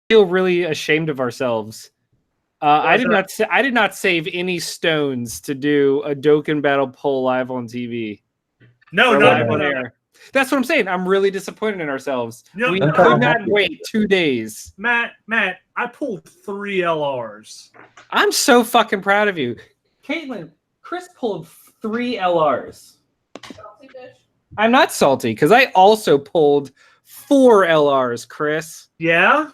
feel really ashamed of ourselves. I did not save any stones to do a Dokkan Battle poll live on TV. No, live on air. That's what I'm saying. I'm really disappointed in ourselves. No, we could not wait 2 days. Matt, I pulled 3 LRs. I'm so fucking proud of you. Caitlin, Chris pulled 3 LRs. Salty fish. I'm not salty because I also pulled 4 LRs, Chris. Yeah?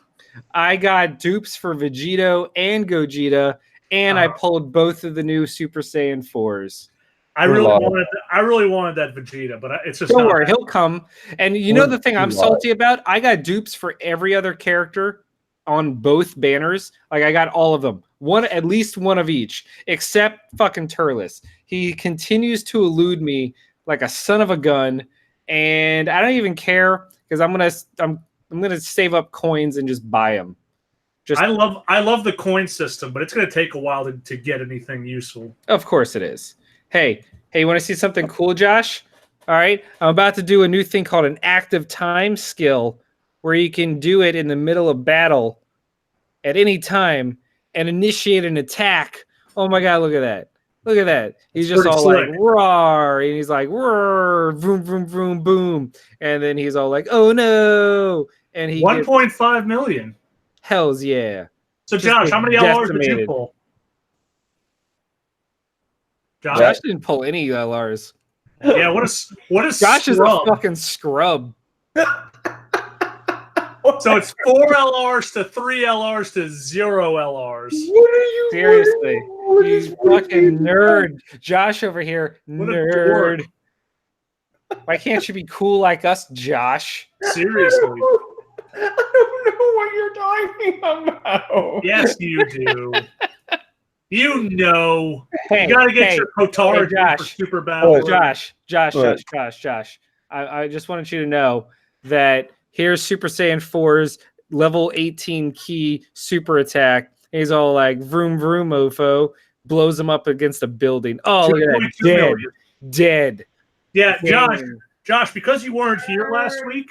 I got dupes for Vegito and Gogeta, and I pulled both of the new Super Saiyan 4s. I really wanted that Vegeta, but it's just don't worry, he'll come. And you know the thing I'm salty about? I got dupes for every other character on both banners. Like I got all of them. At least one of each, except fucking Turles. He continues to elude me like a son of a gun, and I don't even care because I'm gonna save up coins and just buy them. I love the coin system, but it's gonna take a while to get anything useful. Of course it is. Hey, you want to see something cool, Josh? All right, I'm about to do a new thing called an active time skill, where you can do it in the middle of battle at any time and initiate an attack. Oh my god, look at that! Look at that. He's just all slick. Like, roar, and he's like, roar, vroom, vroom, vroom, boom. And then he's all like, oh no. And he 1.5 million. Hells yeah. So, Josh, how many LRs did you pull? Josh didn't pull any LRs. Yeah, what a Josh scrub. Is a fucking scrub. So it's 4 LRs to 3 LRs to 0 LRs. What are you seriously? You fucking nerd. Josh over here, nerd. Why can't you be cool like us, Josh? Seriously. I don't know what you're talking about. Yes, you do. You know. Hey, you gotta get your Kotaro Josh, for Super Battle. Josh. I just wanted you to know that here's Super Saiyan 4's level 18 key super attack. He's all like vroom vroom mofo, blows him up against a building. Oh, look at that. Dead. Yeah, Josh, because you weren't here last week,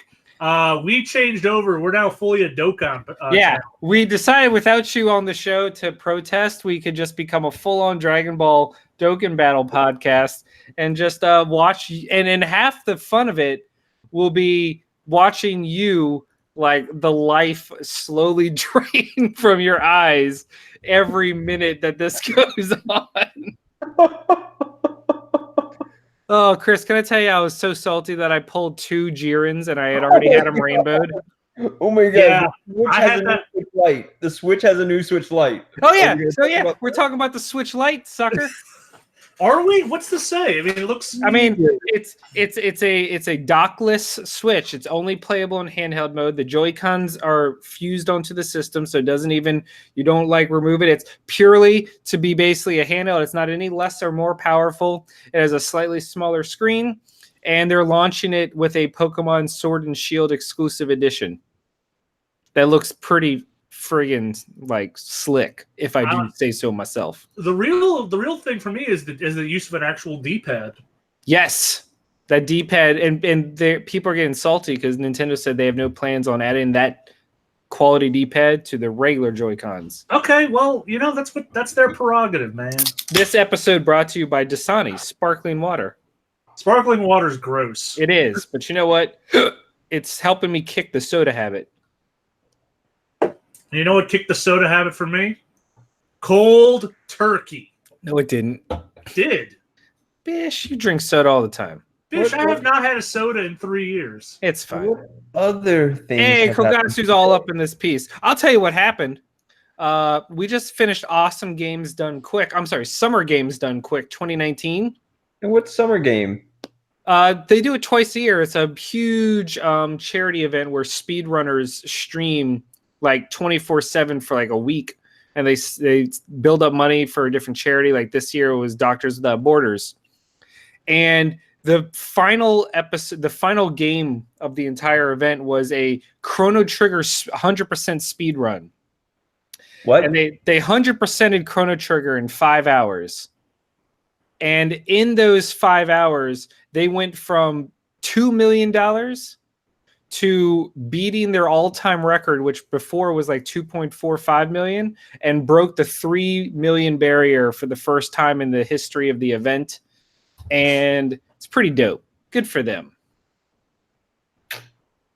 we changed over. We're now fully a Dokkan. Yeah, we decided without you on the show to protest, we could just become a full-on Dragon Ball Dokkan Battle podcast and just watch. And half the fun of it will be watching you, like the life slowly drain from your eyes every minute that this goes on. Oh, Chris, can I tell you I was so salty that I pulled 2 Jirins and I had already had them rainbowed? Oh my god! Yeah, the Switch has a new Switch Lite. Oh yeah, we're talking about the Switch Lite, sucker. Are we? What's to say? I mean, it looks. I mean, it's a dockless Switch. It's only playable in handheld mode. The Joy-Cons are fused onto the system, so it doesn't even you don't like remove it. It's purely to be basically a handheld. It's not any less or more powerful. It has a slightly smaller screen, and they're launching it with a Pokemon Sword and Shield exclusive edition. That looks pretty friggin' like slick, if I do say so myself. The real thing for me is the use of an actual D-pad. Yes, that D-pad, and people are getting salty because Nintendo said they have no plans on adding that quality D-pad to the regular Joy-Cons. Okay, well, you know that's their prerogative, man. This episode brought to you by Dasani sparkling water. Sparkling water's gross. It is, but you know what? It's helping me kick the soda habit. And you know what kicked the soda habit for me? Cold turkey. No, it didn't. It did. Bish, you drink soda all the time. Bish, I have not had a soda in 3 years. It's fine. What other things? Hey, Kogatsu's all up in this piece. I'll tell you what happened. We just finished Awesome Games Done Quick. I'm sorry, Summer Games Done Quick 2019. And what's Summer Game? They do it twice a year. It's a huge charity event where speedrunners stream like 24/7 for like a week, and they build up money for a different charity. Like this year it was Doctors Without Borders, and the final episode, the final game of the entire event was a Chrono Trigger 100% speed run. What? And they 100%ed Chrono Trigger in 5 hours, and in those 5 hours they went from $2 million to beating their all-time record, which before was like 2.45 million, and broke the 3 million barrier for the first time in the history of the event. And it's pretty dope. Good for them.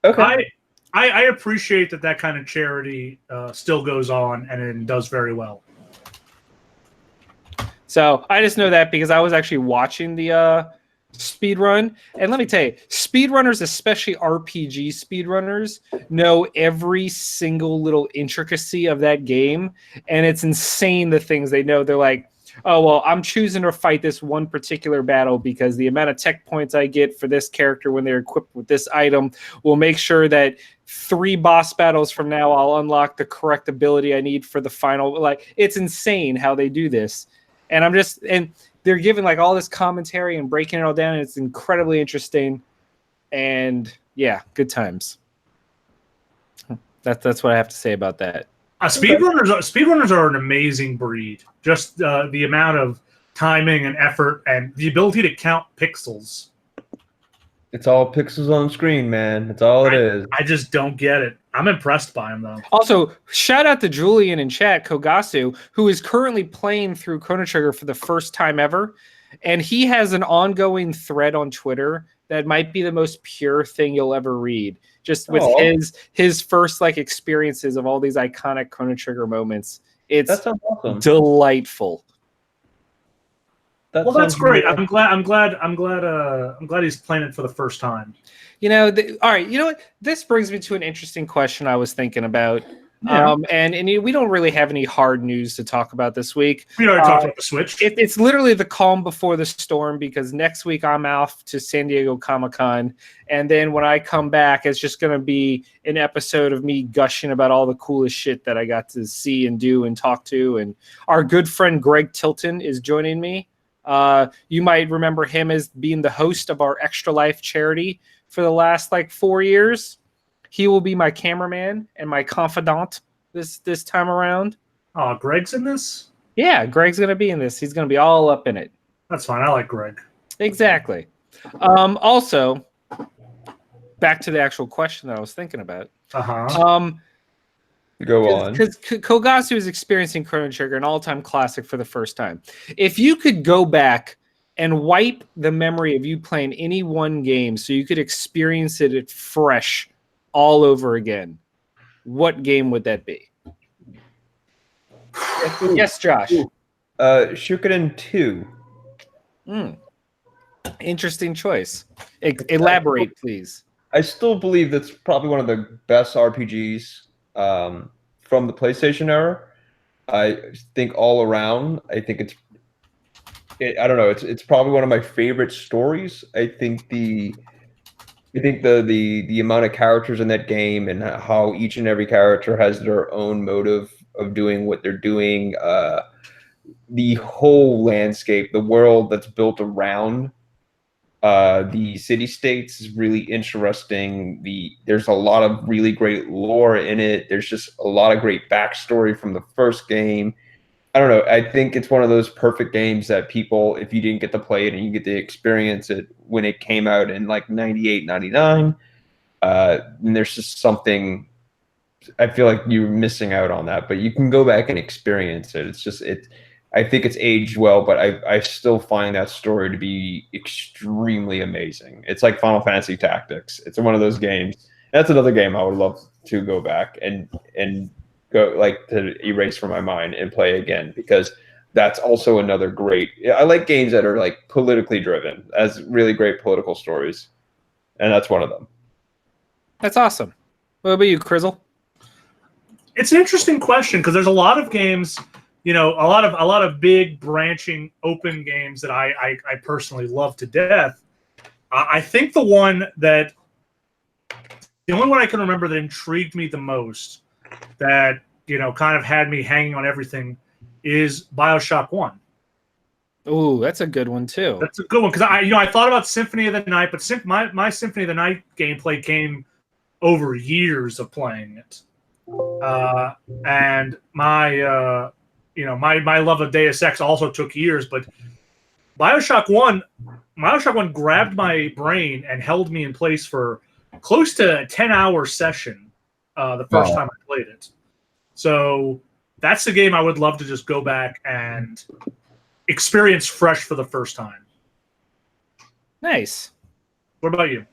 Okay. I appreciate that kind of charity still goes on and does very well. So I just know that because I was actually watching the speed run, and let me tell you, speedrunners, especially RPG speedrunners, know every single little intricacy of that game, and it's insane the things they know. They're like, oh, well, I'm choosing to fight this one particular battle because the amount of tech points I get for this character when they're equipped with this item will make sure that 3 boss battles from now I'll unlock the correct ability I need for the final. Like, it's insane how they do this. And they're giving like all this commentary and breaking it all down, and it's incredibly interesting. And yeah, good times. That's what I have to say about that. Speedrunners are an amazing breed. Just the amount of timing and effort and the ability to count pixels. It's all pixels on screen, man. That's all it is. I just don't get it. I'm impressed by him, though. Also, shout out to Julian in chat, Kogasu, who is currently playing through Chrono Trigger for the first time ever. And he has an ongoing thread on Twitter that might be the most pure thing you'll ever read. Just with his first like experiences of all these iconic Chrono Trigger moments. That sounds awesome. Delightful. That's great. I'm glad he's playing it for the first time. You know, all right. You know what? This brings me to an interesting question I was thinking about. Yeah. And we don't really have any hard news to talk about this week. We already talked about the Switch. It's literally the calm before the storm, because next week I'm off to San Diego Comic-Con, and then when I come back, it's just going to be an episode of me gushing about all the coolest shit that I got to see and do and talk to. And our good friend Greg Tilton is joining me. You might remember him as being the host of our Extra Life charity for the last like 4 years. He will be my cameraman and my confidant this time around. Oh, Greg's in this? Yeah, Greg's going to be in this. He's going to be all up in it. That's fine. I like Greg. Exactly. Also, back to the actual question that I was thinking about. Uh-huh. Go on. Because Kogasu is experiencing Chrono Trigger, an all-time classic, for the first time. If you could go back and wipe the memory of you playing any one game so you could experience it fresh all over again, what game would that be? Yes, Josh. Shukiden 2. Interesting choice. Elaborate, please. I still believe that's probably one of the best RPGs from the PlayStation era. I think all around, I think I don't know. It's probably one of my favorite stories. I think the amount of characters in that game and how each and every character has their own motive of doing what they're doing. The whole landscape, the world that's built around the city-states is really interesting. There's a lot of really great lore in it. There's just a lot of great backstory from the first game. I don't know. I think it's one of those perfect games that people, if you didn't get to play it and you get to experience it when it came out in like 98, 99, and there's just something, I feel like you're missing out on that, but you can go back and experience it. I think it's aged well, but I still find that story to be extremely amazing. It's like Final Fantasy Tactics. It's one of those games. That's another game I would love to go back and go like to erase from my mind and play again, because that's also another great. I like games that are like politically driven, as really great political stories, and that's one of them. That's awesome. What about you, Crizzle? It's an interesting question because there's a lot of games, a lot of big branching open games that I personally love to death. I think the only one I can remember that intrigued me the most, that kind of had me hanging on everything, is BioShock 1. Ooh, that's a good one too. That's a good one because I thought about Symphony of the Night, but my Symphony of the Night gameplay came over years of playing it, and my love of Deus Ex also took years. But BioShock 1 grabbed my brain and held me in place for close to a 10-hour session the first time I played it. So that's the game I would love to just go back and experience fresh for the first time. Nice. What about you?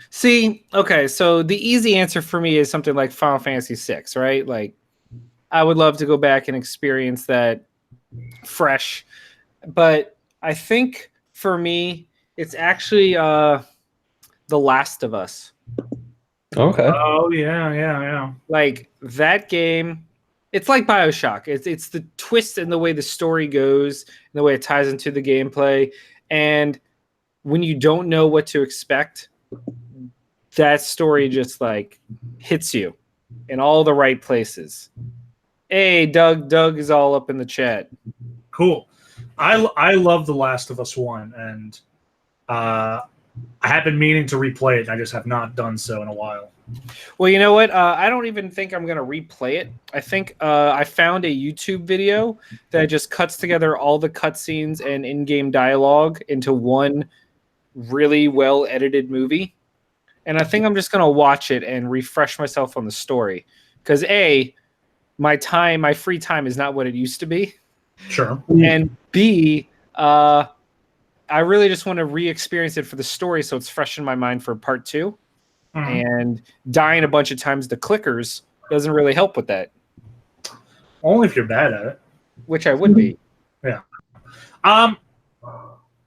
See, okay, so the easy answer for me is something like Final Fantasy VI, right? Like, I would love to go back and experience that fresh. But I think for me, it's actually The Last of Us. Okay. Oh, yeah. Like, that game, it's like BioShock. It's the twist in the way the story goes, and the way it ties into the gameplay. And when you don't know what to expect, that story just like hits you in all the right places. Hey, Doug is all up in the chat. Cool. I love The Last of Us 1, and I have been meaning to replay it. I just have not done so in a while. Well, you know what? I don't even think I'm going to replay it. I think I found a YouTube video that just cuts together all the cutscenes and in-game dialogue into one really well-edited movie. And I think I'm just going to watch it and refresh myself on the story. Because A, my free time is not what it used to be. Sure. And B, I really just want to re-experience it for the story so it's fresh in my mind for part 2. And dying a bunch of times to clickers doesn't really help with that. Only if you're bad at it. Which I would be. Yeah.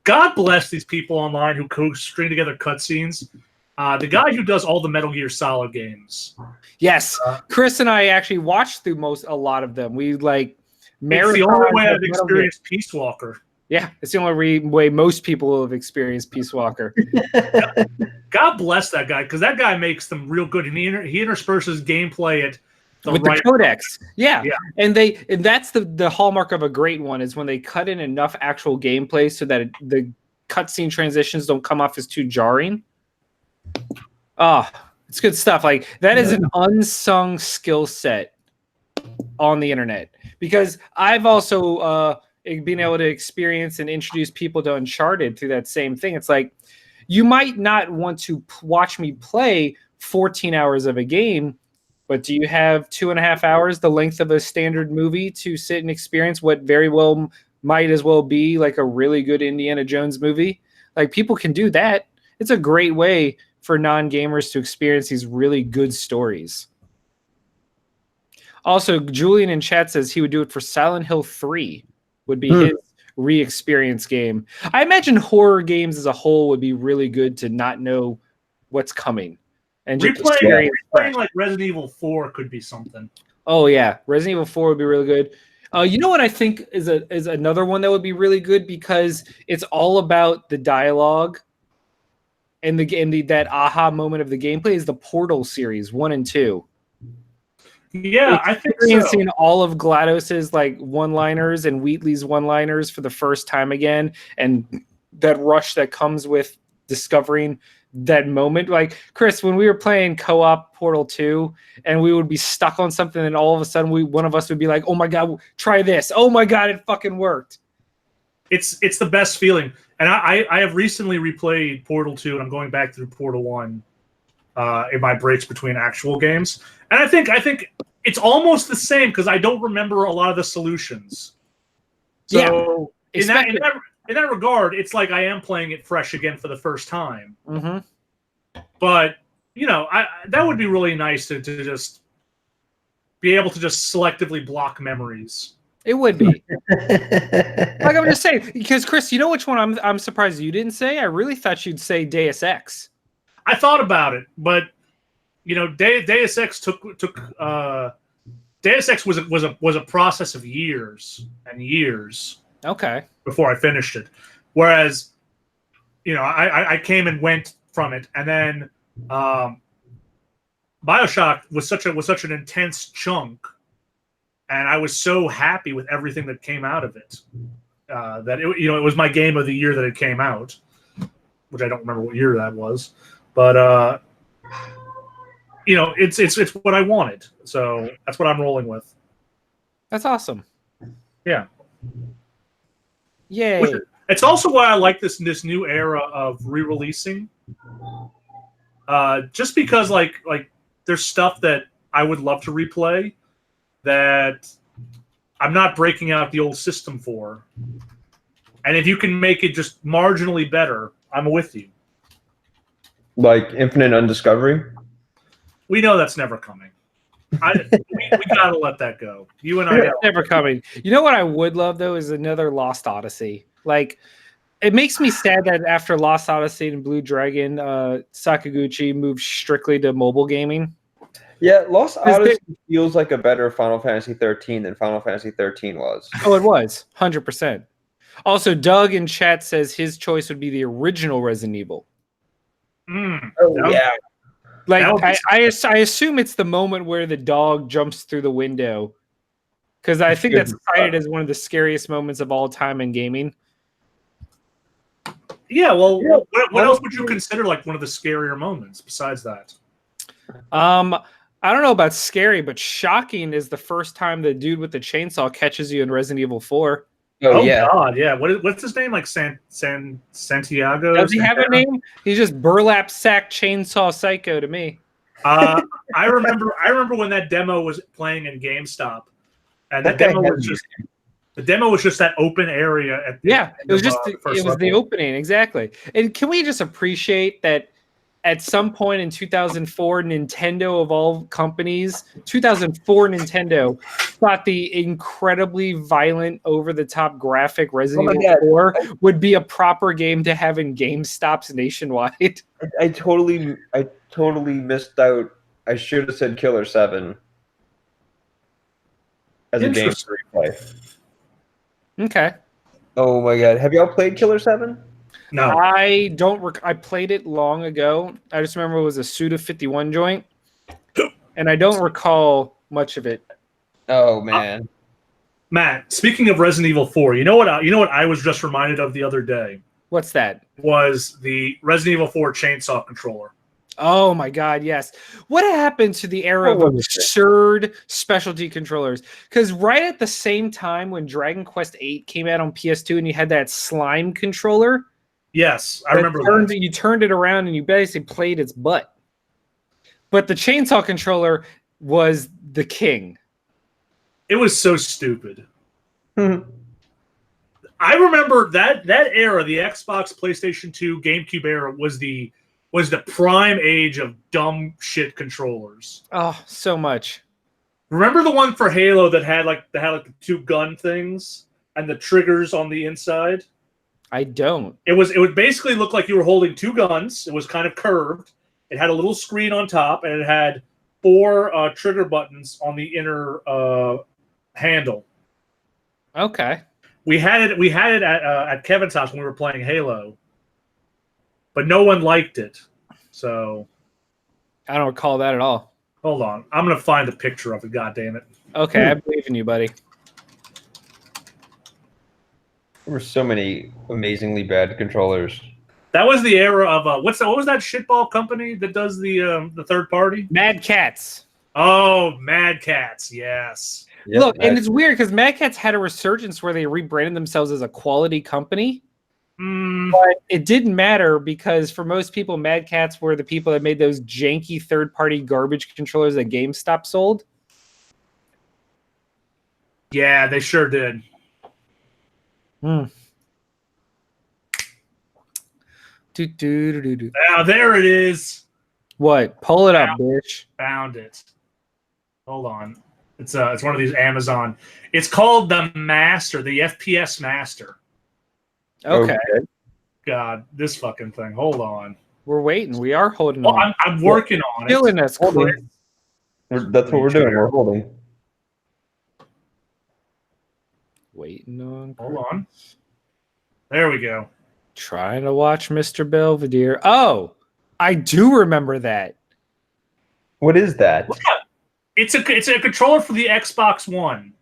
God bless these people online who string together cutscenes. The guy who does all the Metal Gear Solid games. Yes. Chris and I actually watched through a lot of them. We like it's the only way I've experienced Peace Walker. Yeah, it's the only way most people have experienced Peace Walker. God bless that guy, because that guy makes them real good, and he intersperses gameplay at the codex. Yeah. And that's the hallmark of a great one is when they cut in enough actual gameplay so that the cutscene transitions don't come off as too jarring. It's good stuff. Like that is an unsung skill set on the internet, because I've also being able to experience and introduce people to Uncharted through that same thing. It's like, you might not want to watch me play 14 hours of a game, but do you have 2.5 hours, the length of a standard movie, to sit and experience what very well might as well be like a really good Indiana Jones movie? Like, people can do that. It's a great way for non-gamers to experience these really good stories. Also, Julian in chat says he would do it for Silent Hill 3. Would be his re-experience game. I imagine horror games as a whole would be really good to not know what's coming. And just replaying like Resident Evil 4 could be something. Oh yeah, Resident Evil 4 would be really good. You know what I think is another one that would be really good, because it's all about the dialogue and that aha moment of the gameplay, is the Portal series 1 and 2. Yeah, I think so. Experiencing all of GLaDOS's like one-liners and Wheatley's one-liners for the first time again, and that rush that comes with discovering that moment. Like, Chris, when we were playing co-op Portal 2 and we would be stuck on something, and all of a sudden one of us would be like, oh my god, try this. Oh my god, it fucking worked. It's the best feeling. And I have recently replayed Portal 2, and I'm going back through Portal 1 in my breaks between actual games. And I think it's almost the same, because I don't remember a lot of the solutions. So in that regard, it's like I am playing it fresh again for the first time. Mm-hmm. But that would be really nice to just be able to just selectively block memories. It would be. Like, I'm just saying, because Chris, you know which one I'm surprised you didn't say? I really thought you'd say Deus Ex. I thought about it, but Deus Ex Deus Ex was a process of years and years. Okay. Before I finished it, whereas, I came and went from it, and then BioShock was such an intense chunk, and I was so happy with everything that came out of it that it was my game of the year that it came out, which I don't remember what year that was. But it's what I wanted, so that's what I'm rolling with. That's awesome. Yeah. Yay! It's also why I like this new era of re-releasing. just because like there's stuff that I would love to replay that I'm not breaking out the old system for. And if you can make it just marginally better, I'm with you. Like Infinite Undiscovery? We know that's never coming. We gotta let that go. You and I It's never coming. You know what I would love though is another Lost Odyssey. Like, it makes me sad that after Lost Odyssey and Blue Dragon, Sakaguchi moved strictly to mobile gaming. Yeah, Lost Odyssey feels like a better Final Fantasy 13 than Final Fantasy 13 was. Oh, it was 100%. Also, Doug in chat says his choice would be the original Resident Evil. Oh yeah. Like I assume it's the moment where the dog jumps through the window, because I think that's cited as one of the scariest moments of all time in gaming. Yeah, well, what else would you consider like one of the scarier moments besides that? I don't know about scary, but shocking is the first time the dude with the chainsaw catches you in Resident Evil 4. Oh yeah. God, yeah. What's his name? Like Santiago? Does he have a name? He's just burlap sack chainsaw psycho to me. I remember when that demo was playing in GameStop, and the demo was just that open area at the it was just the opening, exactly. And can we just appreciate that at some point in 2004, Nintendo of all companies, 2004 Nintendo thought the incredibly violent, over-the-top graphic Resident Evil 4 would be a proper game to have in GameStops nationwide. I totally missed out. I should have said Killer 7 as a game to replay. Okay. Oh my god, have y'all played Killer 7? No, I don't. I played it long ago. I just remember it was a Suda 51 joint, and I don't recall much of it. Oh man, Matt. Speaking of Resident Evil 4, you know what I was just reminded of the other day? What's that? Was the Resident Evil 4 chainsaw controller? Oh my god, yes. What happened to the era of absurd specialty controllers? Because right at the same time when Dragon Quest VIII came out on PS2 and you had that slime controller. Yes, I remember that. You turned it around and you basically played its butt. But the chainsaw controller was the king. It was so stupid. I remember that era, the Xbox, PlayStation 2, GameCube era was the prime age of dumb shit controllers. Oh, so much. Remember the one for Halo that had the two gun things and the triggers on the inside? I don't. It would basically look like you were holding two guns. It was kind of curved. It had a little screen on top, and it had 4 trigger buttons on the inner handle. Okay. We had it at Kevin's house when we were playing Halo, but no one liked it. So I don't recall that at all. Hold on, I'm gonna find a picture of it. God damn it. Okay, I believe in you, buddy. There were so many amazingly bad controllers. That was the era of what was that shitball company that does the third party? Mad Cats. Oh, Mad Cats, yes. Yep, look, and it's weird because Mad Cats had a resurgence where they rebranded themselves as a quality company. But it didn't matter because for most people, Mad Cats were the people that made those janky third-party garbage controllers that GameStop sold. Yeah, they sure did. Now there it is. What? Pull it up, bitch. Found it. Hold on. It's one of these Amazon. It's called the Master, the FPS Master. Okay. God, this fucking thing. Hold on. We're waiting. We are holding on. I'm working on it. Killing us, Chris. That's what we're doing. We're holding. Waiting on. Hold on. There we go. Trying to watch Mr. Belvedere. Oh, I do remember that. What is that? It's a controller for the Xbox One.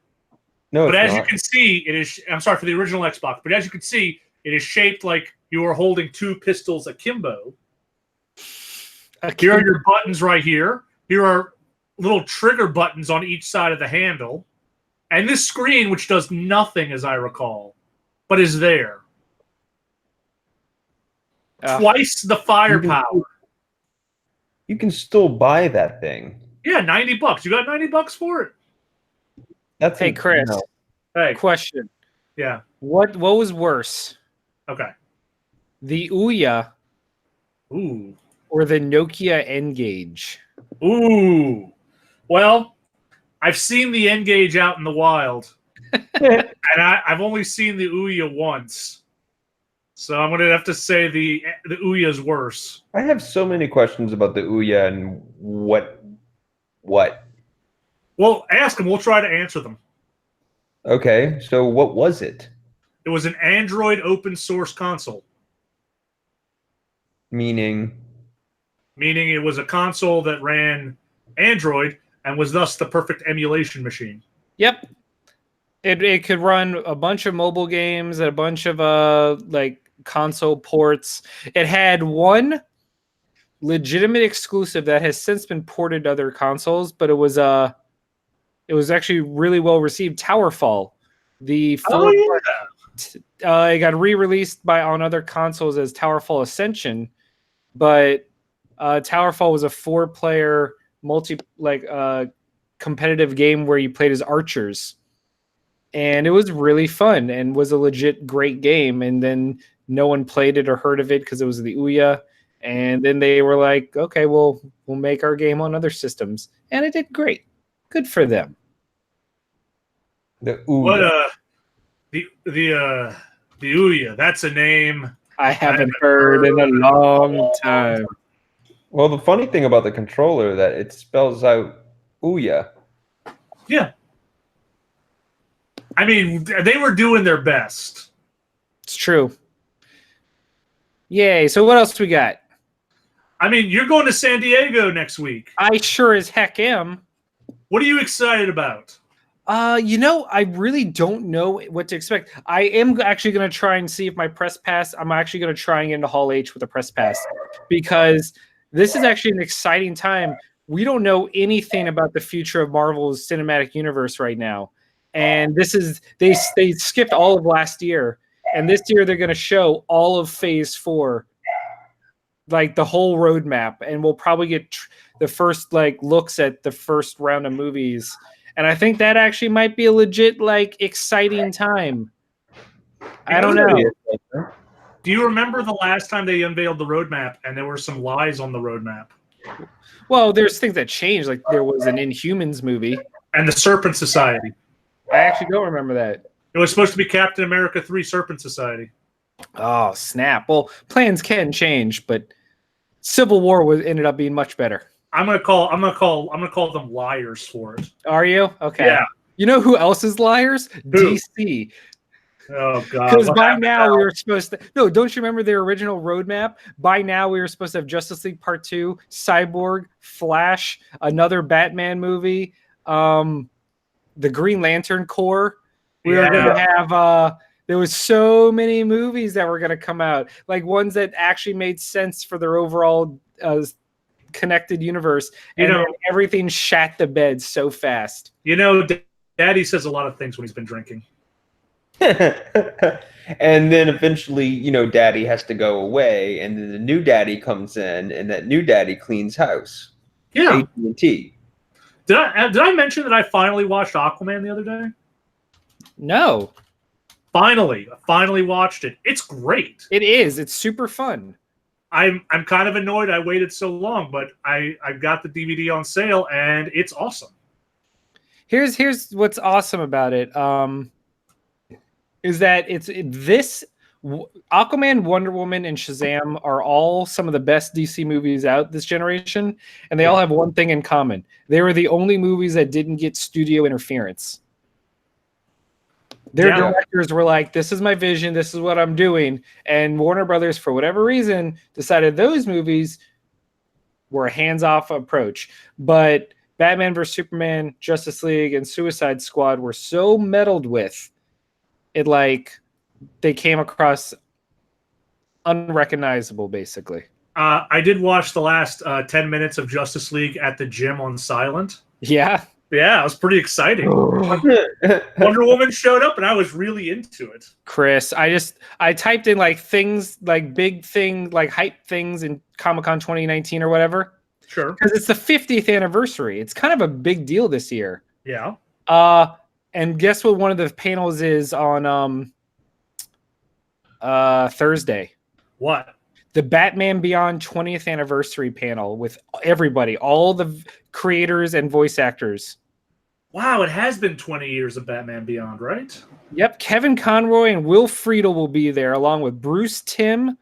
No, but as you can see, it is. I'm sorry for the original Xbox, but as you can see, it is shaped like you are holding 2 pistols akimbo. Here are your buttons right here. Here are little trigger buttons on each side of the handle. And this screen, which does nothing, as I recall, but is there. Twice the firepower. You can still buy that thing. Yeah, $90. You got $90 for it? That's Hey, Chris. no. Hey, Question. yeah. What was worse? Okay. The Ouya Ooh. or the Nokia N-Gage? Ooh. Well, I've seen the N-Gage out in the wild, and I've only seen the Ouya once. So I'm going to have to say the Ouya is worse. I have so many questions about the Ouya and what. Well, ask them. We'll try to answer them. Okay, so what was it? It was an Android open source console, Meaning, meaning it was a console that ran Android and was thus the perfect emulation machine. Yep. It could run a bunch of mobile games and a bunch of like console ports. It had one legitimate exclusive that has since been ported to other consoles, but it was actually really well received. Towerfall, the it got re-released on other consoles as Towerfall Ascension, but Towerfall was a 4-player competitive game where you played as archers, and it was really fun and was a legit great game. And then no one played it or heard of it because it was the Ouya. And then they were like, okay, we'll make our game on other systems. And it did great. Good for them. the Ouya. What the Ouya, that's a name I haven't heard in a long time. Well, the funny thing about the controller that it spells out Ouya. Yeah. I mean, they were doing their best. It's true. Yay. So what else we got? I mean, you're going to San Diego next week. I sure as heck am. What are you excited about? I really don't know what to expect. I am actually going to try and see if my press pass, I'm actually going to try and get into Hall H with a press pass, because this is actually an exciting time. We don't know anything about the future of Marvel's cinematic universe right now. And they skipped all of last year. And this year they're going to show all of Phase 4, like the whole roadmap. And we'll probably get the first looks at the first round of movies. And I think that actually might be a legit exciting time. I don't know. Do you remember the last time they unveiled the roadmap and there were some lies on the roadmap? Well, there's things that changed. Like there was an Inhumans movie. And the Serpent Society. I actually don't remember that. It was supposed to be Captain America 3 Serpent Society. Oh, snap. Well, plans can change, but Civil War ended up being much better. I'm gonna call them liars for it. Are you? Okay. Yeah. You know who else is liars? Who? DC. Oh god. Because by now we were supposed to. No, don't you remember their original roadmap? By now we were supposed to have Justice League Part 2, Cyborg, Flash, another Batman movie, the Green Lantern Corps. We were going to have. There was so many movies that were going to come out, like ones that actually made sense for their overall connected universe, and then everything shat the bed so fast. Daddy says a lot of things when he's been drinking. And then eventually, daddy has to go away, and then the new daddy comes in, and that new daddy cleans house. Yeah. AT&T. Did I mention that I finally watched Aquaman the other day? No. I finally watched it. It's great. It is. It's super fun. I'm kind of annoyed I waited so long, but I got the DVD on sale and it's awesome. Here's what's awesome about it. Is that this Aquaman, Wonder Woman, and Shazam are all some of the best DC movies out this generation, and they all have one thing in common. They were the only movies that didn't get studio interference. Their directors were like, this is my vision, this is what I'm doing. And Warner Brothers, for whatever reason, decided those movies were a hands-off approach. But Batman vs. Superman, Justice League, and Suicide Squad were so meddled with it, they came across unrecognizable, basically. I did watch the last 10 minutes of Justice League at the gym on silent. Yeah. Yeah, it was pretty exciting. Wonder Woman showed up, and I was really into it. Chris, I typed in things, big thing, hype things in Comic-Con 2019 or whatever. Sure. Because it's the 50th anniversary. It's kind of a big deal this year. Yeah. And guess what one of the panels is on Thursday? What? The Batman Beyond 20th anniversary panel with everybody, all the creators and voice actors. Wow, it has been 20 years of Batman Beyond, right? Yep, Kevin Conroy and Will Friedle will be there, along with Bruce Timm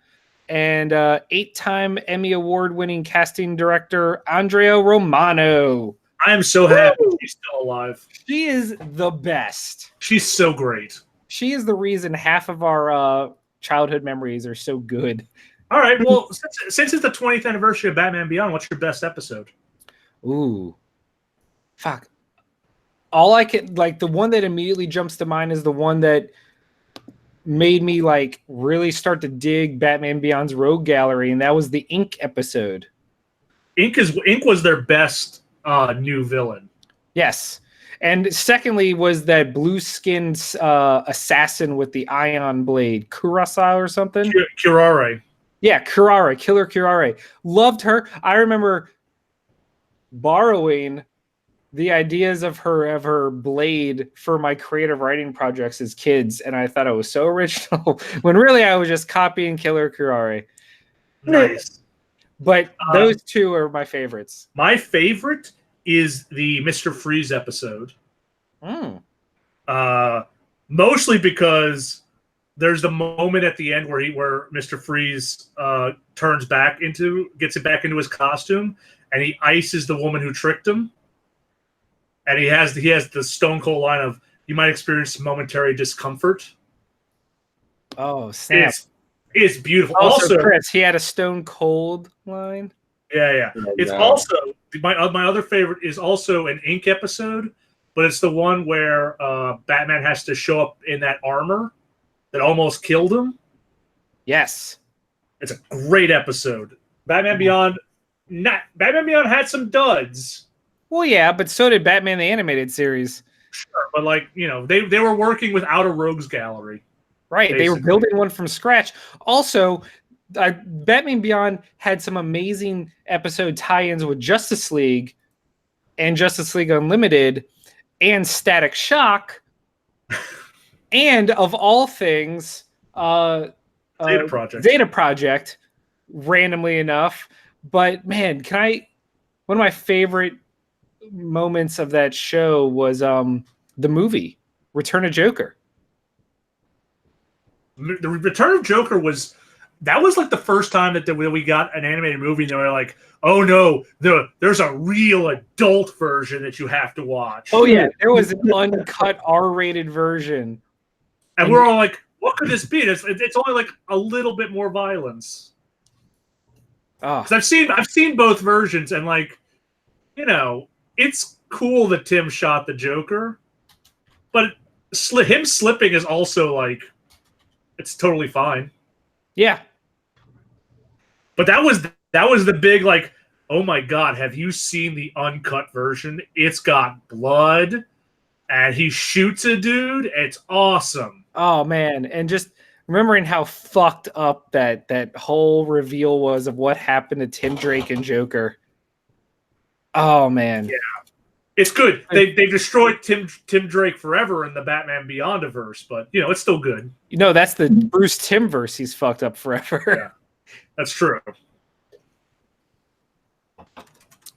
and 8-time Emmy Award-winning casting director Andrea Romano. I am so happy she's still alive. She is the best. She's so great. She is the reason half of our childhood memories are so good. All right, well, since it's the 20th anniversary of Batman Beyond, what's your best episode? Ooh. Fuck. All I can, like, the one that immediately jumps to mind is the one that made me, like, really start to dig Batman Beyond's Rogue Gallery, and that was the Ink episode. Ink was their best new villain. Yes. And secondly was that blue-skinned assassin with the ion blade, Kurasa or something? Curare. Yeah, Kurare, Killer Kurare. Loved her. I remember borrowing the ideas of her blade for my creative writing projects as kids, and I thought it was so original, when really I was just copying Killer Kurare. Nice. But those two are my favorites. My favorite is the Mr. Freeze episode. Mostly because there's the moment at the end where Mr. Freeze gets it back into his costume, and he ices the woman who tricked him. And he has the Stone Cold line of, "You might experience momentary discomfort." Oh, snap. It's beautiful. Also, Chris, he had a Stone Cold line. Yeah. It's also my other favorite is also an Ink episode, but it's the one where Batman has to show up in that armor that almost killed him. Yes, it's a great episode. Batman Beyond had some duds. Well, yeah, but so did Batman the Animated Series. Sure, but they were working without a rogues gallery. Right, basically. They were building one from scratch. Also, Batman Beyond had some amazing episode tie-ins with Justice League and Justice League Unlimited and Static Shock, and of all things, Zeta Project, randomly enough. But man, one of my favorite moments of that show was the movie Return of Joker. The Return of Joker was like the first time that we got an animated movie, and they were like, "Oh no, there's a real adult version that you have to watch." Oh yeah, there was an uncut R-rated version, and we're all like, "What could this be?" It's only like a little bit more violence. Because I've seen both versions, and it's cool that Tim shot the Joker, but him slipping is also it's totally fine. Yeah. But that was the big oh my god, have you seen the uncut version? It's got blood and he shoots a dude. It's awesome. Oh man, and just remembering how fucked up that whole reveal was of what happened to Tim Drake and Joker. Oh man. Yeah. It's good. They destroyed Tim Drake forever in the Batman Beyond-verse, but it's still good. That's the Bruce Timm verse. He's fucked up forever. Yeah, that's true.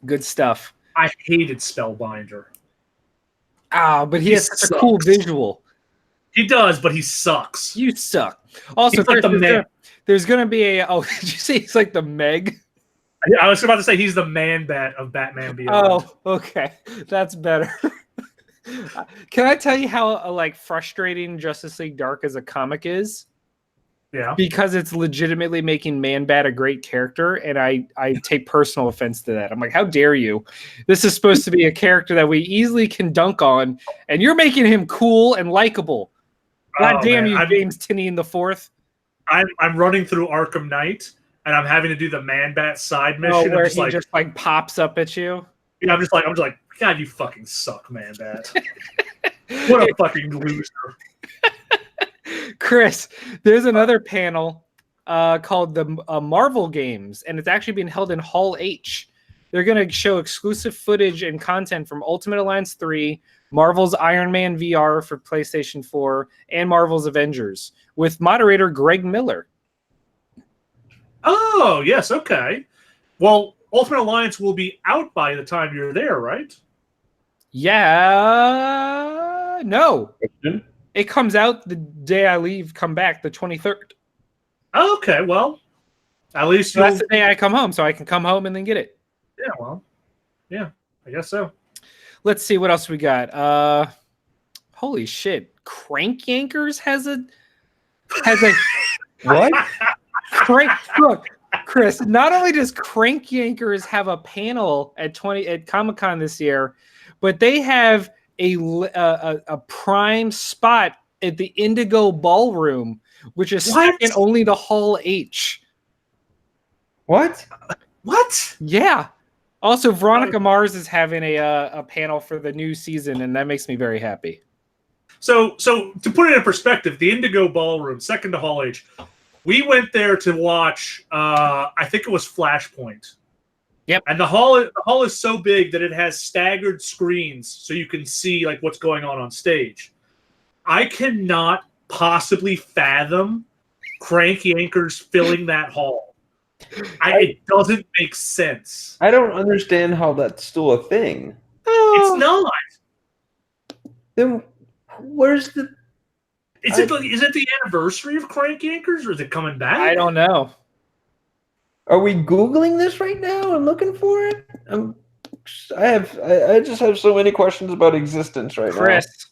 Good stuff. I hated Spellbinder. But he has such a cool visual. He does, but he sucks. You suck. Also, there's gonna be a. Oh, did you say he's like the Meg? I was about to say he's the Man-Bat of Batman Beyond. Oh, okay. That's better. Can I tell you how frustrating Justice League Dark as a comic is? Yeah. Because it's legitimately making Man-Bat a great character, and I take personal offense to that. I'm like, how dare you? This is supposed to be a character that we easily can dunk on, and you're making him cool and likable. God damn you, James Tynion the Fourth. I'm running through Arkham Knight, and I'm having to do the Man-Bat side mission. Where he just pops up at you. Yeah, I'm just like, God, you fucking suck, Man-Bat. What a fucking loser. Chris, there's another panel called the Marvel Games, and it's actually being held in Hall H. They're going to show exclusive footage and content from Ultimate Alliance 3, Marvel's Iron Man VR for PlayStation 4, and Marvel's Avengers with moderator Greg Miller. Oh, yes, okay. Well, Ultimate Alliance will be out by the time you're there, right? Yeah. No. It comes out the day I leave, come back, the 23rd. Okay, well, at least that's the day I come home, so I can come home and then get it. Yeah, well, yeah, I guess so. Let's see what else we got. Holy shit. Crank Yankers has a What? Look, Chris, not only does Crank Yankers have a panel at Comic-Con this year, but they have a prime spot at the Indigo Ballroom, which is second only to Hall H. What? Yeah. Also, Veronica Mars is having a panel for the new season, and that makes me very happy. So to put it in perspective, the Indigo Ballroom, second to Hall H, we went there to watch, I think it was Flashpoint. Yep. And the hall is so big that it has staggered screens so you can see like what's going on stage. I cannot possibly fathom Crank Yankers filling that hall. It doesn't make sense. I don't understand how that's still a thing. It's not. Then where's the... Is it the anniversary of Crank Yankers, or is it coming back? I don't know. Are we Googling this right now and looking for it? I just have so many questions about existence right now. Chris.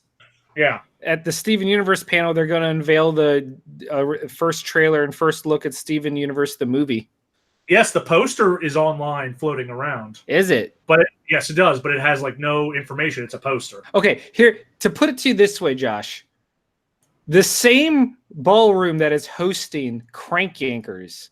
Yeah. At the Steven Universe panel, they're going to unveil the first trailer and first look at Steven Universe, the movie. Yes, the poster is online floating around. Is it? But yes, it does. But it has like no information. It's a poster. Okay, here, to put it to you this way, Josh. The same ballroom that is hosting Crank Yankers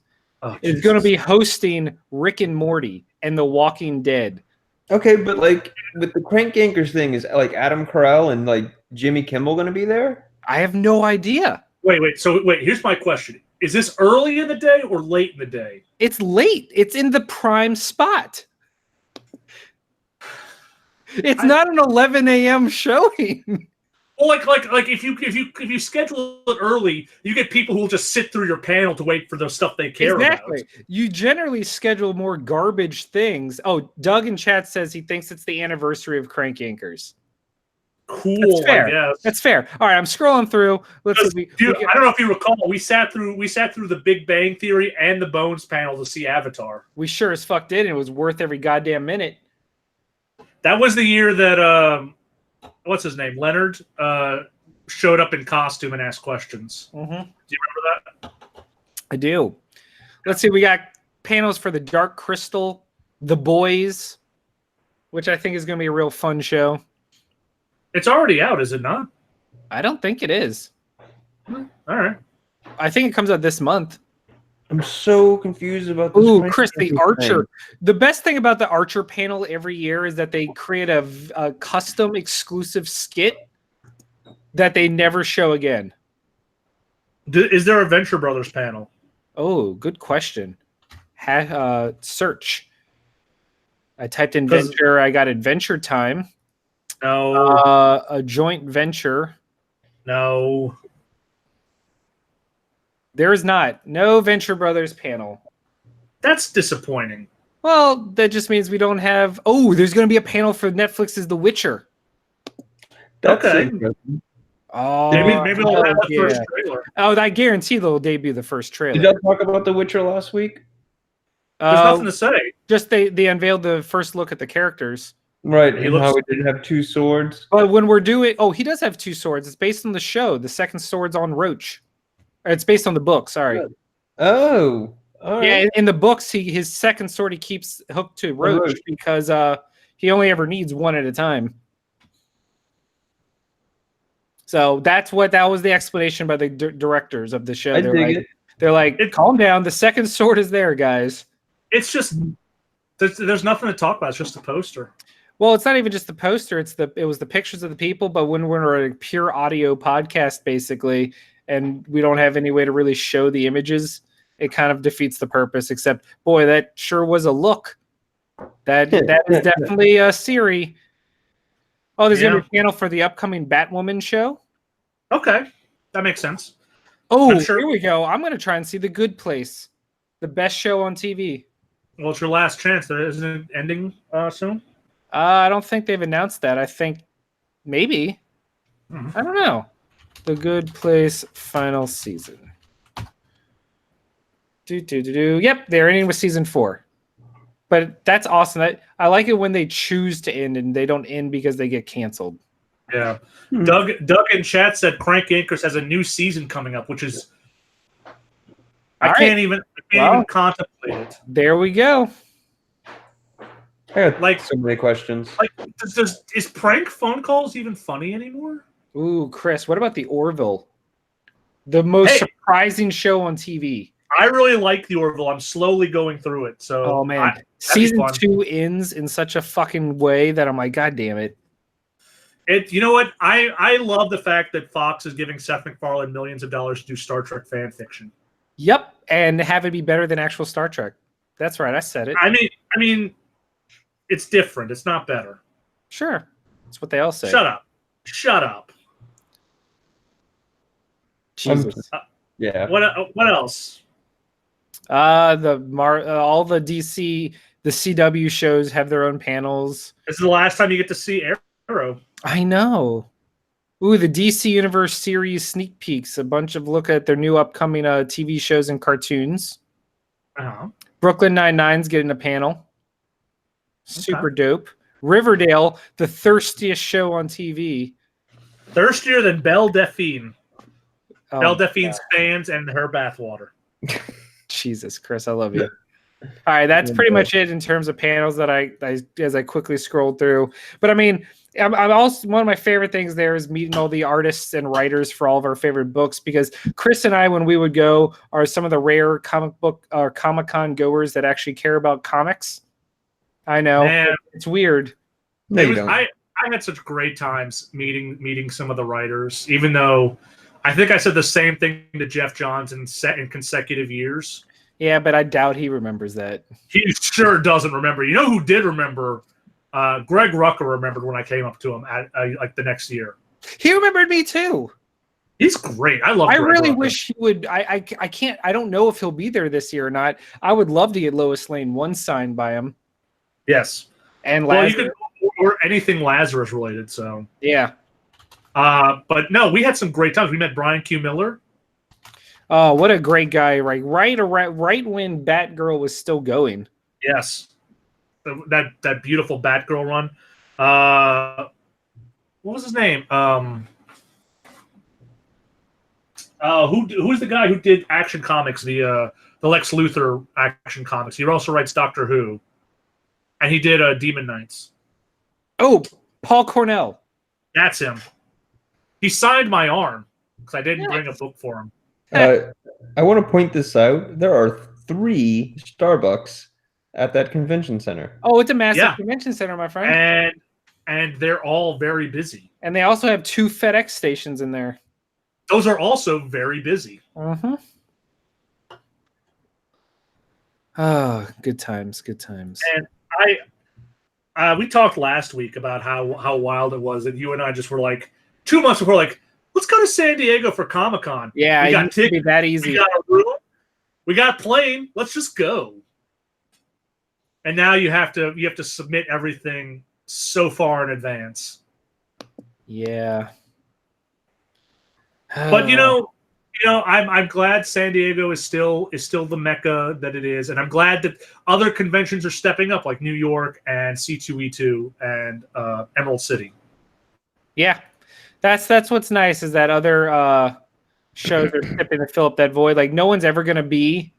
is going to be hosting Rick and Morty and The Walking Dead. Okay, but like with the Crank Yankers thing, is like Adam Carell and like Jimmy Kimmel going to be there? I have no idea. Wait. So here's my question. Is this early in the day or late in the day? It's late. It's in the prime spot. It's not an 11 a.m. showing. Well, like if you schedule it early, you get people who will just sit through your panel to wait for the stuff they care about. Exactly. You generally schedule more garbage things. Oh, Doug in chat says he thinks it's the anniversary of Crank Yankers. Cool. That's fair. I guess. That's fair. All right, I'm scrolling through. Let's see. I don't know if you recall, we sat through the Big Bang Theory and the Bones panel to see Avatar. We sure as fuck did, and it was worth every goddamn minute. That was the year that what's his name, Leonard, showed up in costume and asked questions. Mm-hmm. Do you remember that? I do. Let's see. We got panels for the Dark Crystal, The Boys, which I think is going to be a real fun show. It's already out, is it not? I don't think it is. All right. I think it comes out this month. I'm so confused about this. Ooh, Chris, the Archer. The best thing about the Archer panel every year is that they create a custom exclusive skit that they never show again. Is there a Venture Brothers panel? Oh, good question. Search. I typed in Venture. I got Adventure Time. No. A joint venture. No. There is not. No Venture Brothers panel. That's disappointing. Well, that just means we don't have... Oh, there's going to be a panel for Netflix's The Witcher. That's okay. Oh, maybe they'll have the first trailer. Oh, I guarantee they'll debut the first trailer. Did y'all talk about The Witcher last week? There's nothing to say. Just they unveiled the first look at the characters. Right, and how he did have two swords. But when we're doing... Oh, he does have two swords. It's based on the show. The second sword's on Roach. It's based on the book, sorry. Oh. All right. Yeah, in the books, his second sword he keeps hooked to Roach because he only ever needs one at a time. So that was the explanation by the directors of the show. They're like, calm down. The second sword is there, guys. It's just there's nothing to talk about. It's just a poster. Well, it's not even just the poster. It was the pictures of the people. But when we're a pure audio podcast, basically, and we don't have any way to really show the images, it kind of defeats the purpose. Except, boy, that sure was a look. That is definitely a Siri. Oh, there's gonna be a panel for the upcoming Batwoman show. Okay, that makes sense. Oh, here we go. I'm gonna try and see The Good Place, the best show on TV. Well, it's your last chance. There isn't it ending soon. I don't think they've announced that. I think maybe. I don't know. The Good Place final season. Yep, they're ending with season 4. But that's awesome. I like it when they choose to end and they don't end because they get canceled. Yeah. Doug in chat said Crank Anchors has a new season coming up, which is I can't even contemplate it. There we go. I got so many questions. Like, is prank phone calls even funny anymore? Ooh, Chris, what about the Orville? The most surprising show on TV. I really like the Orville. I'm slowly going through it. So, oh man, season 2 ends in such a fucking way that I'm like, God damn it! You know what? I love the fact that Fox is giving Seth MacFarlane millions of dollars to do Star Trek fan fiction. Yep, and have it be better than actual Star Trek. That's right, I said it. I mean, it's different. It's not better. Sure, that's what they all say. Shut up. Jesus. Yeah. What else? All the DC, the CW shows have their own panels. This is the last time you get to see Arrow. I know. Ooh, the DC Universe series sneak peeks. A bunch of look at their new upcoming TV shows and cartoons. Brooklyn Nine-Nine's getting a panel. Super dope. Riverdale, the thirstiest show on TV. Thirstier than Belle Delphine. Belle Delphine's fans and her bathwater. Jesus, Chris, I love you. All right, that's pretty much it in terms of panels that I as I quickly scrolled through. But I mean, I'm also one of my favorite things there is meeting all the artists and writers for all of our favorite books, because Chris and I, when we would go, are some of the rare comic book or Comic-Con goers that actually care about comics. I know. Man, it's weird. I had such great times meeting some of the writers, even though I think I said the same thing to Jeff Johns in consecutive years. Yeah, but I doubt he remembers that. He sure doesn't remember. You know who did remember? Greg Rucker remembered when I came up to him at like the next year. He remembered me too. He's great. I love. I really wish he would. I can't. I don't know if he'll be there this year or not. I would love to get Lois Lane 1 signed by him. Yes, and Lazarus. Or anything Lazarus related. So yeah. But no, we had some great times. We met Brian Q. Miller. Oh, what a great guy! Right when Batgirl was still going. Yes, that beautiful Batgirl run. What was his name? Who's the guy who did Action Comics? The Lex Luthor Action Comics. He also writes Doctor Who, and he did Demon Knights. Oh, Paul Cornell. That's him. He signed my arm because I didn't bring a book for him. I want to point this out. There are 3 Starbucks at that convention center. Oh, it's a massive convention center, my friend. And they're all very busy. And they also have 2 FedEx stations in there. Those are also very busy. Mm-hmm. Oh, good times, good times. And we talked last week about how wild it was that you and I just were like 2 months before, like, let's go to San Diego for Comic-Con. Yeah, it used to be that easy. We got a room. We got a plane. Let's just go. And now you have to submit everything so far in advance. Yeah. But you know, I'm glad San Diego is still the mecca that it is, and I'm glad that other conventions are stepping up, like New York and C2E2 and Emerald City. Yeah, that's what's nice is that other shows are stepping to fill up that void. Like no one's ever going to be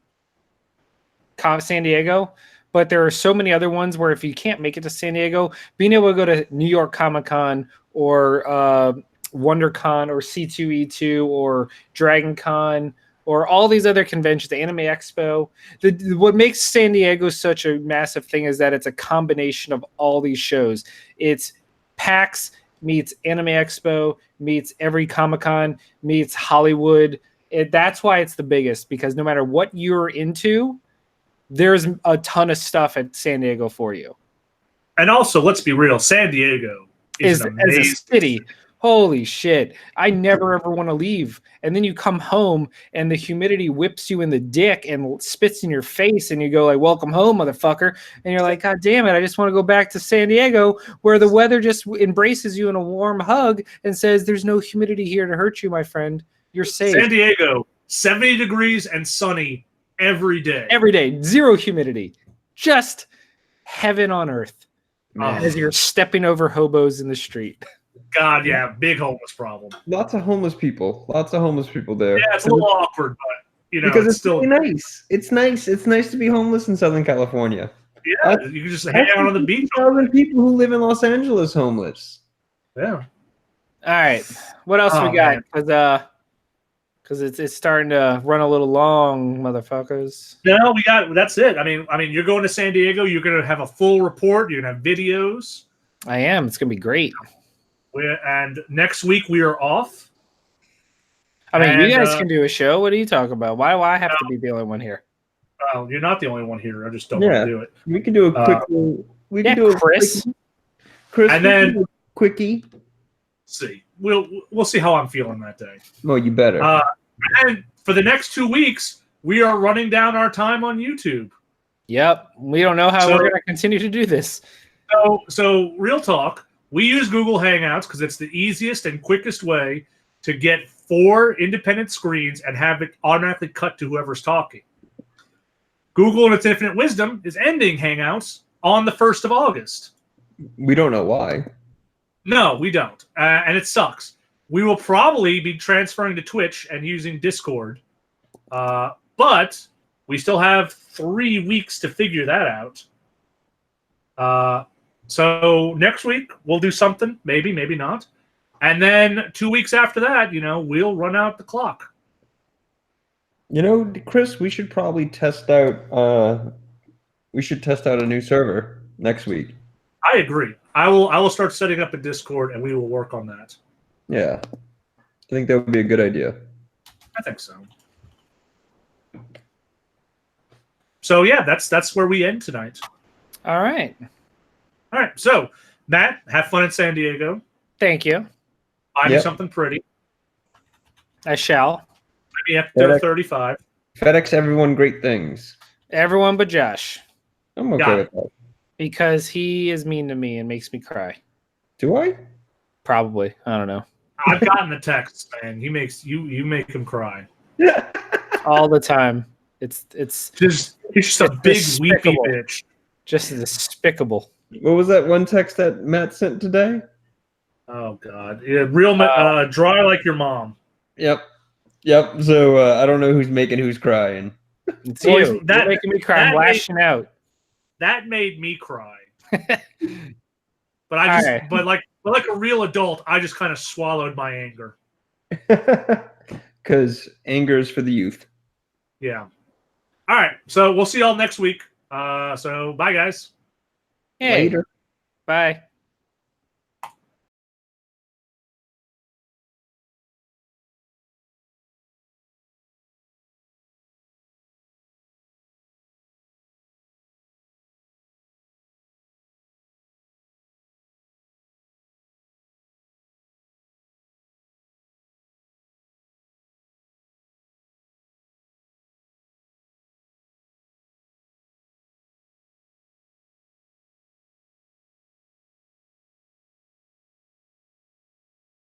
San Diego, but there are so many other ones where if you can't make it to San Diego, being able to go to New York Comic-Con or WonderCon or C2E2 or DragonCon or all these other conventions, the Anime Expo. What makes San Diego such a massive thing is that it's a combination of all these shows. It's PAX meets Anime Expo, meets every Comic-Con, meets Hollywood. That's why it's the biggest, because no matter what you're into, there's a ton of stuff at San Diego for you. And also, let's be real, San Diego is an amazing as a city. Holy shit. I never ever want to leave. And then you come home and the humidity whips you in the dick and spits in your face and you go like, welcome home, motherfucker. And you're like, God damn it. I just want to go back to San Diego where the weather just embraces you in a warm hug and says, there's no humidity here to hurt you, my friend. You're safe. San Diego, 70 degrees and sunny every day. Every day. Zero humidity. Just heaven on earth. As you're stepping over hobos in the street. God, yeah, big homeless problem. Lots of homeless people. Lots of homeless people there. Yeah, it's a little awkward, but because it's still really nice. It's nice. It's nice to be homeless in Southern California. Yeah, you can just hang out on the beach. 1,000 people who live in Los Angeles homeless. Yeah. All right. What else we got? Because it's starting to run a little long, motherfuckers. No, that's it. I mean, you're going to San Diego. You're going to have a full report. You're going to have videos. I am. It's going to be great. And next week we are off. I mean, you guys can do a show. What are you talking about? Why I have to be the only one here? Well, you're not the only one here. I just don't want to do it. We can do a quick. We can do a Chris. Chris, and then quickie. See, we'll see how I'm feeling that day. Well, you better. And for the next 2 weeks, we are running down our time on YouTube. Yep, we don't know how we're going to continue to do this. So real talk. We use Google Hangouts because it's the easiest and quickest way to get 4 independent screens and have it automatically cut to whoever's talking. Google, in its infinite wisdom, is ending Hangouts on the 1st of August. We don't know why. No, we don't. And it sucks. We will probably be transferring to Twitch and using Discord. But we still have 3 weeks to figure that out. So next week we'll do something, maybe not. And then 2 weeks after that, we'll run out the clock. Chris, we should probably test out a new server next week. I agree. I will start setting up a Discord and we will work on that. Yeah. I think that would be a good idea. I think so. So yeah, that's where we end tonight. All right. All right. So, Matt, have fun in San Diego. Thank you. Buy me something pretty. I shall. Maybe after 35. FedEx everyone great things. Everyone but Josh. I'm okay with that. Because he is mean to me and makes me cry. Do I? Probably. I don't know. I've gotten the texts, man. You make him cry. All the time. It's he's just a big despicable. weepy bitch. Just despicable. What was that one text that Matt sent today? Oh God, yeah, real dry like your mom. Yep. So I don't know who's making who's crying. It's you. You're making me cry. I'm lashing out. That made me cry. But like a real adult, I just kind of swallowed my anger. Because anger is for the youth. Yeah. All right. So we'll see y'all next week. So bye, guys. Hey. Later. Bye.